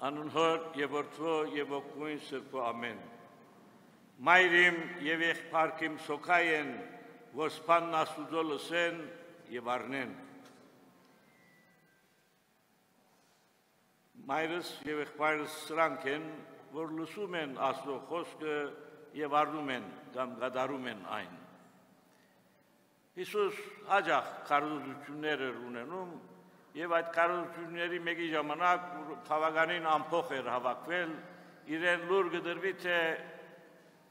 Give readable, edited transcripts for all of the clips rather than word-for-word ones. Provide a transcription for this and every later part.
Անունհոր եւ Որդու եւ Ոգուն Սրբո ամեն։ Մայրիմ եւ եղբայրքիմ սոքայեն, որ սփանն Աստուծո լսեն եւ առնեն։ Մայրս եւ եղբայրս սրանք են, որ լսում են Աստծո խոսքը եւ առնում են կամ գադարում են այն։ Հիսուս հաջող կարողություններ ունենում եւ այդ կարողությունների մեկի ժամանակ բավականին ամփոփ էր հավաքվել, իրեն լուր գդրվի թե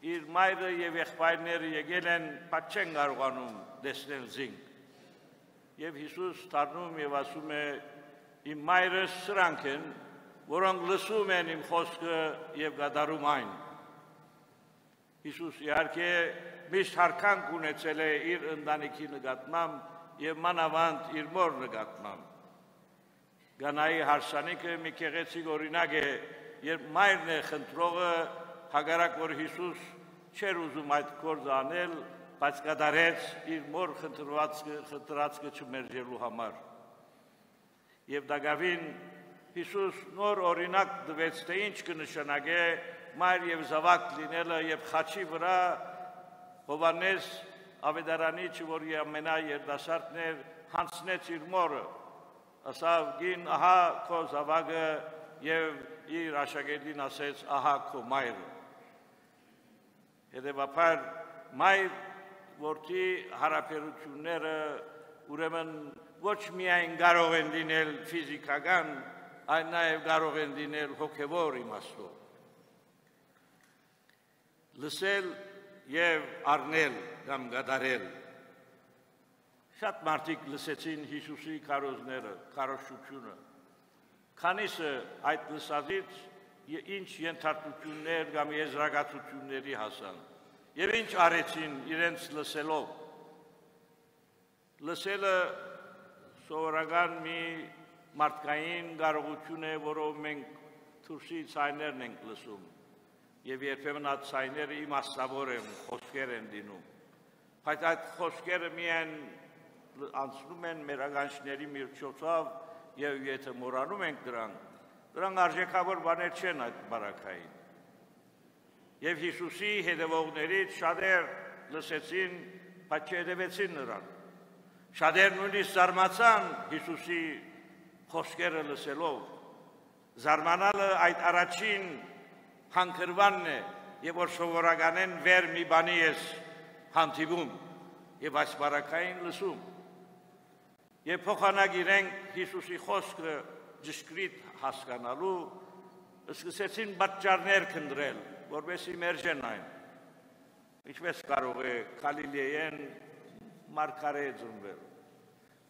իր մայրը եւ եղբայրները եկել են, բայց չեն կարողանում տեսնել զինք։ Եվ Հիսուս դառնում եւ ասում է. իմ մայրս սրանք են, որոնք լսում են իմ խոսքը եւ գադարում այն։ Հիսուս իհարկե միշտ հարկանք ունեցել է իր ընտանիքի նկատմամբ եւ մանավանդ իր մոր նկատմամբ։ Գանայի հարսանիքը մի գեղեցիկ օրինակ է, երբ մայրն է խնդրողը, հակառակ որ Հիսուս չէր ուզում այդ գործը անել, բայց կատարեց իր մոր խնդրածքը չմերժելու համար։ Եվ դակավին Հիսուս նոր օրինակ տվեց, թե ինչ կնշանակե մայր եւ զավակ լինելը եւ խաչի վրա Հովհաննես Ավետարանի, որ ամենաերդասարտն էր, հանձնեց իր մորը, ասավ գին ահա քո զավակը եւ իր աշակերտին ասեց ահա քո մայրը։ Հետևաբար մայր որդի հարաբերությունները ուրեմն ոչ միայն կարող են լինել ֆիզիկական, այլ նաեւ կարող են լինել հոգեվոր իմաստով։ Լսել եւ առնել կամ գադարել։ Շատ մարդիկ լսեցին Հիսուսի քարոզները, քարոզությունը։ Քանիսը այդ լսածից ինչ ենթարկություններ կամ եզրակացությունների հասան եւ ինչ արեցին իրենց լսելով։ Լսելը սովորական մի մարդկային կարողություն է, որով մենք դուրսի ցայներն ենք լսում եւ երբեմն այդ ցայները իմաստավոր են, խոսքեր են լինում։ Բայց այդ խոսքերը միայն անցնում են մեր ականջների միջոցով եւ եթե մոռանում ենք դրանք արժեքավոր բաներ չեն այդ բարակային։ Եվ Հիսուսի հետևողներից շատեր լսեցին, բայց չհետևեցին նրան։ Շատեր նույնիսկ զարմացան Հիսուսի խոսքերը լսելով։ Զարմանալը այդ առաջին հանգրվանն է, եւ որ սովորականեն վեր մի բանի ես հանդիպում եւ այս բարակային լսում։ Եվ փոխանակ իրենք Հիսուսի խոսքը ճշգրիտ հասկանալու սկսեցին պատճառներ քննել, որովհետեւ մերժեն այն։ Ինչպես կարող է Գալիլեյեն մարգարե ծնվել։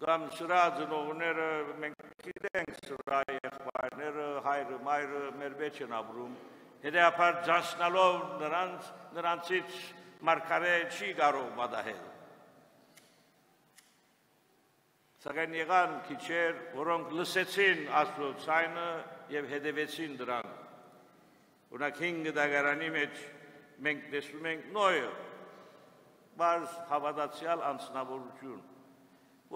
Կամ սրա ծնողները մենք գիտենք սրա եղբայրները, հայրը, մայրը մեր մեջ են ապրում։ Հետեւաբար ճանչնալով նրանցից մարգարե չի կարող մատահել։ Սակայն եղան քիչեր, որոնք լսեցին Աստծո ցայնը եւ հետևեցին դրան։ Օրինակ 5 դագարանի մեջ մենք տեսնում ենք Նոյը, բարձ հավատացյալ անձնավորություն,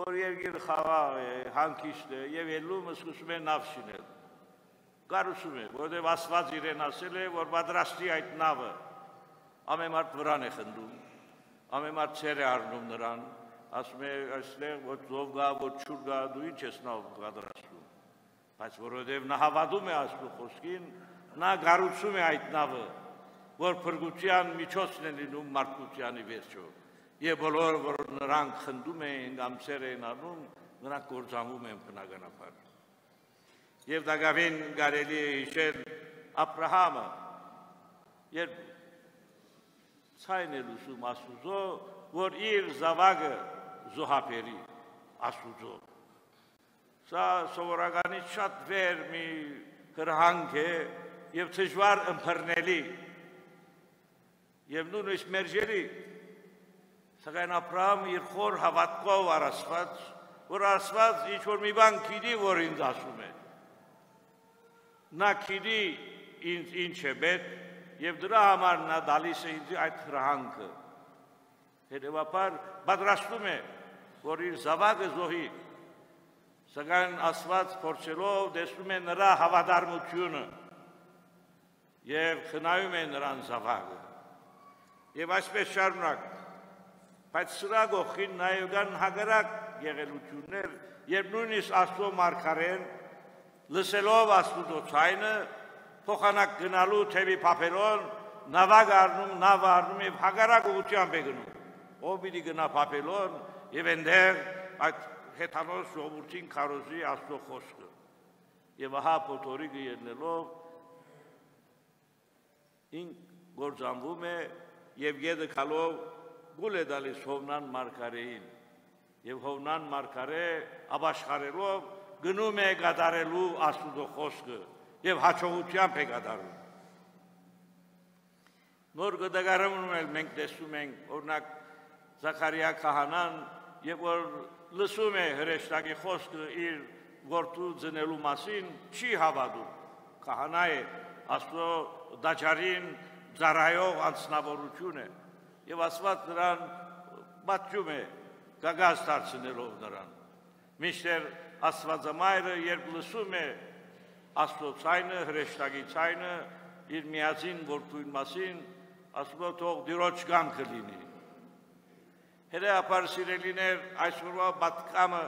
որ երկիր խաղաղ է, հանգիստ է եւ ելում սկսում է նավ շինել։ Կարուսում է, որովհետեւ Աստված իրեն ասել է, որ պատրաստի այդ նավը։ Ամեն մարդ վրան է խնդում, ամեն մարդ ցեր է առնում նրան, ասում է այստեղ ոչ ծով գա, ոչ ջուր գա, դու ինչ ես նավ պատրաստում։ Բայց որովհետեւ նա հավատում է Աստծո խոսքին, նա գարուցում է այդ նավը, որ փրկության միջոցն է լինում մարդկությանի վերջո։ Եվ բոլորը, որ նրանք խնդում էին կամ ցեր էին առնում, նրանք կործանվում են բնականաբար։ Եվ դակավին կարելի է հիշել Աբրահամը, երբ ցայն է լսում Աստուծո, որ իր զավակը զոհաբերի Աստուծո։ Սա սովորականից շատ վեր մի հրահանգ է եւ դժվար ըմբռնելի եւ նույնիսկ մերժելի։ Սակայն Աբրահամը իր խոր հավատքով առասված, որ Աստված ինչ որ մի բան գիտի, որ ինձ ասում է։ Նա գիտի ինձ ինչ է պետք եւ դրա համար նա դալիս է ինձ այդ հրահանգը։ Հետևաբար պատրաստում է, որ իր զավակը զոհի։ Սակայն Աստված փորձելով տեսնում է նրա հավատարմությունը եւ խնայում է նրան զավակը։ Եվ այսպես շարունակ, բայց սրա գողքին նաեւ կան հակառակ եղելություններ, երբ նույնիսկ Աստծո մարգարեն լսելով Աստծո ցայնը փոխանակ գնալու թևի փափելոն նավակ առնում եւ հակառակ ուղղությամբ է գնում։ Ով պիտի գնա փափելոն եւ այնտեղ այդ հեթանոս ժողովրդին քարոզի Աստծո խոսքը։ Եվ ահա փոթորիկը ելնելով ինք գործանվում է եւ յետը քալով գուլ է դալիս Հովնան մարգարեին։ Եվ Հովնան մարգարե ապաշխարելով գնում է կատարելու Աստծո խոսքը եւ հաջողությամբ է կատարում։ Նոր գդագարանում էլ մենք տեսնում ենք օրինակ Զաքարիա քահանան, երբ որ լսում է հրեշտակի խոսքը իր որդու ծնելու մասին, չի հավատում։ Քահանա է, Աստծո դաջարին ծառայող անձնավորություն է եւ Աստված նրան պատժում է, գագազ դարձնելով նրան։ Մինչդեռ Աստվածամայրը երբ լսում է Աստծո ցայնը, հրեշտակի ցայնը իր միածին որդուն մասին, ասում է թող դիրոջ կամքը լինի։ Հերապար սիրելիներ, այսօրվա պատկամը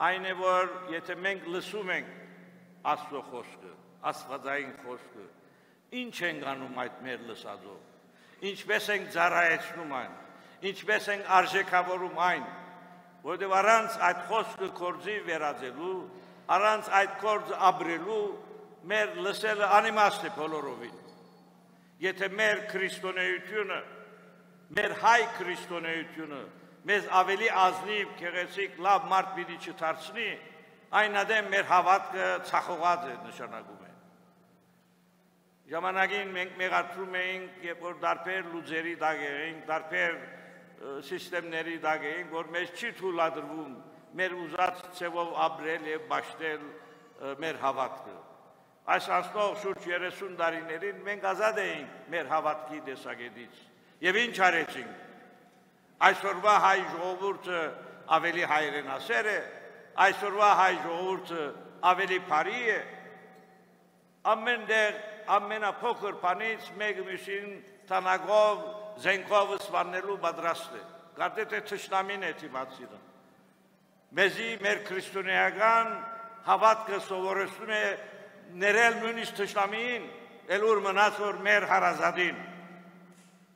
այն է, որ եթե մենք լսում ենք Աստծո խոսքը, Աստվածային խոսքը, ինչ ենք անում այդ մեր լսածով, ինչպես ենք ծառայեցնում այն, ինչպես ենք արժեքավորում այն, որովհետև առանց այդ խոսքը կորձի վերածելու, առանց այդ կորձը ապրելու, մեր լսելը անիմաստ է բոլորովին։ Եթե մեր քրիստոնեությունը, մեր հայ քրիստոնեությունը մեզ ավելի ազնիվ, գեղեցիկ, լավ մարդ պիտի չդարձնի, այնադեմ մեր հավատքը ցախողած է նշանակում է։ Ժամանակին մենք մեղադրում էինք, երբ որ դարբեր լուծերի տակ էինք, դարբեր սիստեմների տակ էինք, որ մեզ չի թույլատրվում մեր ուզած ցևով ապրել եւ ճաշտել մեր հավատքը։ Այս անցնող շուրջ 30 տարիներին մենք ազատ էինք մեր հավատքի տեսակետից։ Եվ ինչ արեցինք։ Այսօրվա հայ ժողովուրդը ավելի հայրենասեր է, այսօրվա հայ ժողովուրդը ավելի բարի է։ Ամենտեղ ամենափոքր բանից մեկը մյուսին տանագով, զենքով սպանելու պատրաստ է։ Կարծես թե թշնամին է դիմացինը։ Մեզի մեր քրիստոնեական հավատքը սովորեցնում է ներել նույնիսկ թշնամին, էլ ուր մնաց որ մեր հարազատին։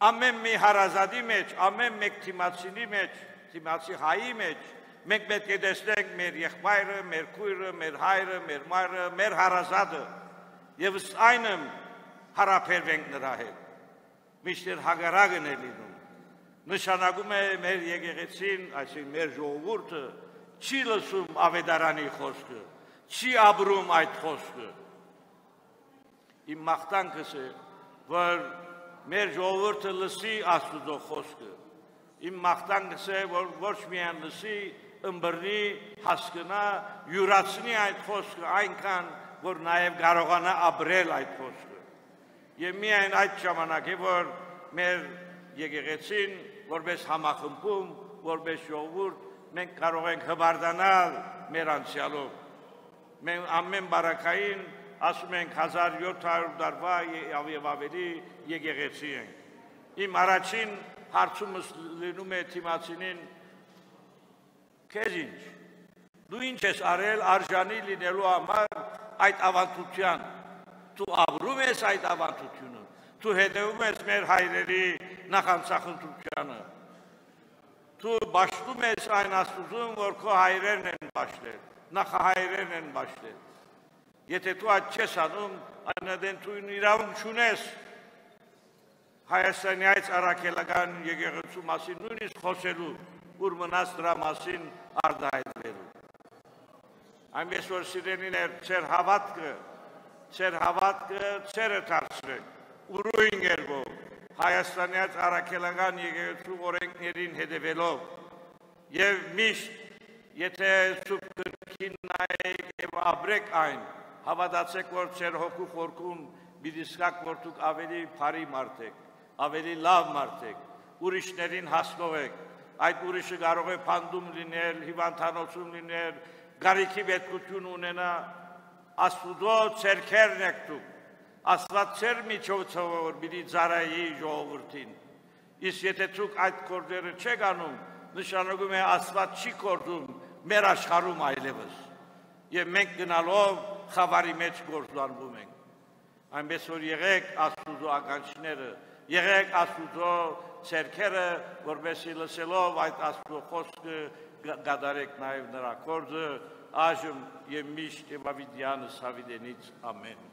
Ամեն մի հարազատի մեջ, ամեն մեկ դիմացինի մեջ, դիմացի հայի մեջ, մենք պետք է տեսնենք մեր եղբայրը, մեր քույրը, մեր հայրը, մեր մայրը, մեր հարազատը, եւ այնը հարաբերվենք նրա հետ։ Միշտ հագարակն է լինում։ Նշանակում է մեր եկեղեցին, այսինքն մեր ժողովուրդը չի լսում ավետարանի խոսքը, չի ապրում այդ խոսքը։ Իմ մաղթանքս է, որ մեր ժողովուրդը լսի Աստծո խոսքը։ Իմ մաղթանքս է, որ ոչ միայն լսի, ըմբռնի, հասկնա, յուրացնի այդ խոսքը այնքան, որ նաև կարողանա ապրել այդ խոսքը։ Եվ միայն այդ ժամանակ է, որ մեր եկեղեցին, որպես համախմբում, որպես ժողովուրդ, մենք կարող ենք հբարդանալ մեր անցյալով։ Մենք ամեն բարակային ասում ենք 1700 տարվա եւ ավելի եկեղեցի ենք։ Իմ առաջին հարցումս լինում է թիմացինին, քեզ ինչ, դու ինչ ես արել արժանի լինելու համար այդ ավանդության, դու ապրում ես այդ ավանդությունը, դու հետևում ես մեր հայրերի նախանցախնդրությանը, դու պաշտում ես այն Աստծուն, որ քո հայրերն են պաշտել, նախահայրերն են պաշտել։ Եթե դու այդ չես անում, այնադեն դու իրավունք չունես Հայաստանի այս առաքելական եկեղեցու մասին նույնիսկ խոսելու, ուր մնաց դրա մասին արտահայտվելու։ Այնպես որ սիրելիներ, ձեր հավատքը ցերը դարձրեք, ուրույն ելվով, Հայաստանի այս առաքելական եկեղեցու օրենքներին հետևելով, եւ միշտ, եթե սուրբ գրքին նայեք եւ ապրեք այն, հավատացեք, որ ձեր հոգու խորքում պիտի սկաք, որ դուք ավելի բարի մարդ եք, ավելի լավ մարդ եք, ուրիշներին հասնող եք, այդ ուրիշը կարող է փանդում լինել, հիվանդանոցում լինել, գարիքի պետքություն ունենա, Աստուծո ցերքերն եք դուք, Աստված ցեր միջոցով որ պիտի ծառայի ժողովրդին։ Իսկ եթե դուք այդ գործերը չեք անում, նշանակում է Աստված չի գործում մեր աշխարհում այլևս։ Եվ մենք գնալով խավարի մեջ գործանվում ենք։ Այնպես որ եղեք Աստուծո ականջները, եղեք Աստուծո ցերքերը, որովհետեւ լսելով այդ Աստուծո խոսքը գադարեք նաև նրա գործը, այժմ եւ միշտ եւ ավիդյանս հավիտենից ամեն։